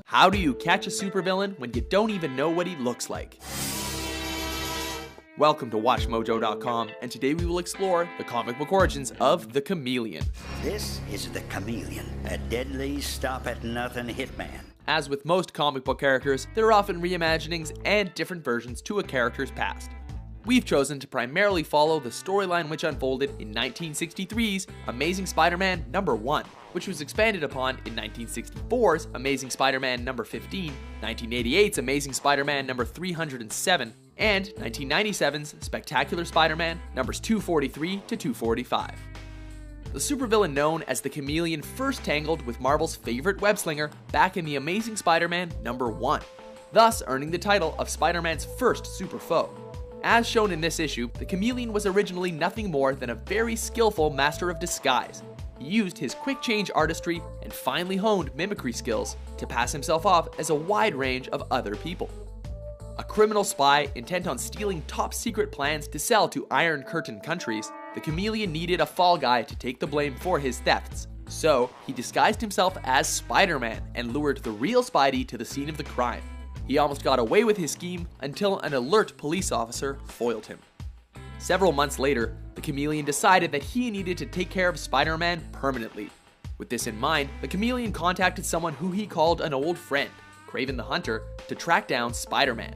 How do you catch a supervillain when you don't even know what he looks like? Welcome to WatchMojo.com, and today we will explore the comic book origins of the Chameleon. This is the Chameleon, a deadly stop-at-nothing hitman. As with most comic book characters, there are often reimaginings and different versions to a character's past. We've chosen to primarily follow the storyline which unfolded in 1963's Amazing Spider-Man #1, which was expanded upon in 1964's Amazing Spider-Man #15, 1988's Amazing Spider-Man #307, and 1997's Spectacular Spider-Man numbers 243 to 245. The supervillain known as the Chameleon first tangled with Marvel's favorite web-slinger back in the Amazing Spider-Man #1, thus earning the title of Spider-Man's first super foe. As shown in this issue, the Chameleon was originally nothing more than a very skillful master of disguise. He used his quick change artistry and finely honed mimicry skills to pass himself off as a wide range of other people. A criminal spy intent on stealing top secret plans to sell to Iron Curtain countries, the Chameleon needed a fall guy to take the blame for his thefts. So, he disguised himself as Spider-Man and lured the real Spidey to the scene of the crime. He almost got away with his scheme until an alert police officer foiled him. Several months later, the Chameleon decided that he needed to take care of Spider-Man permanently. With this in mind, the Chameleon contacted someone who he called an old friend, Kraven the Hunter, to track down Spider-Man.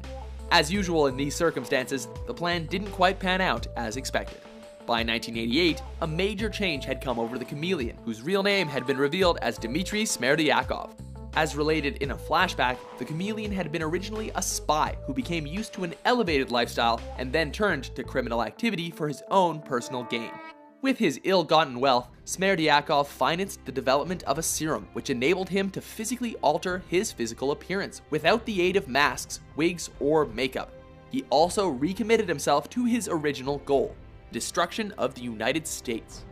As usual in these circumstances, the plan didn't quite pan out as expected. By 1988, a major change had come over the Chameleon, whose real name had been revealed as Dmitry Smerdyakov. As related in a flashback, the Chameleon had been originally a spy who became used to an elevated lifestyle and then turned to criminal activity for his own personal gain. With his ill-gotten wealth, Smerdyakov financed the development of a serum which enabled him to physically alter his physical appearance without the aid of masks, wigs, or makeup. He also recommitted himself to his original goal: destruction of the United States.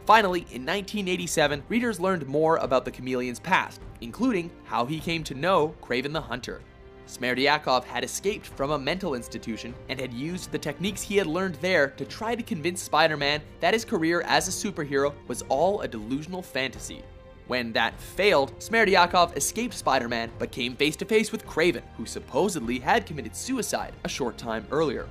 Finally, in 1987, readers learned more about the Chameleon's past, including how he came to know Kraven the Hunter. Smerdyakov had escaped from a mental institution and had used the techniques he had learned there to try to convince Spider-Man that his career as a superhero was all a delusional fantasy. When that failed, Smerdyakov escaped Spider-Man but came face to face with Kraven, who supposedly had committed suicide a short time earlier.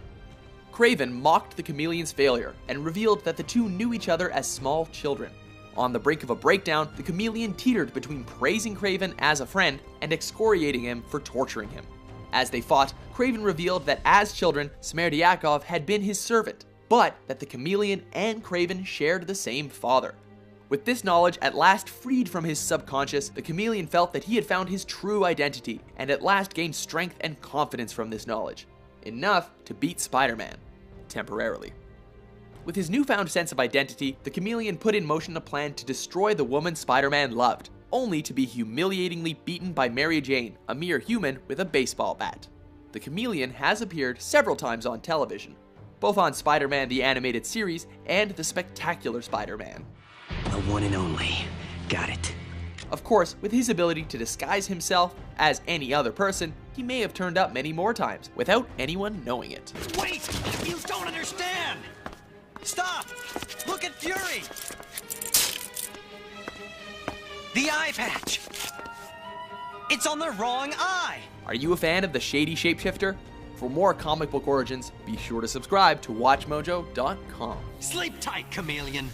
Kraven mocked the Chameleon's failure and revealed that the two knew each other as small children. On the brink of a breakdown, the Chameleon teetered between praising Kraven as a friend and excoriating him for torturing him. As they fought, Kraven revealed that as children, Smerdyakov had been his servant, but that the Chameleon and Kraven shared the same father. With this knowledge at last freed from his subconscious, the Chameleon felt that he had found his true identity and at last gained strength and confidence from this knowledge. Enough to beat Spider-Man. Temporarily. With his newfound sense of identity, the Chameleon put in motion a plan to destroy the woman Spider-Man loved, only to be humiliatingly beaten by Mary Jane, a mere human with a baseball bat. The Chameleon has appeared several times on television, both on Spider-Man the Animated Series and the Spectacular Spider-Man. The one and only. Got it. Of course, with his ability to disguise himself as any other person, he may have turned up many more times without anyone knowing it. Wait! You don't understand! Stop! Look at Fury! The eye patch! It's on the wrong eye! Are you a fan of the shady shapeshifter? For more comic book origins, be sure to subscribe to WatchMojo.com. Sleep tight, Chameleon!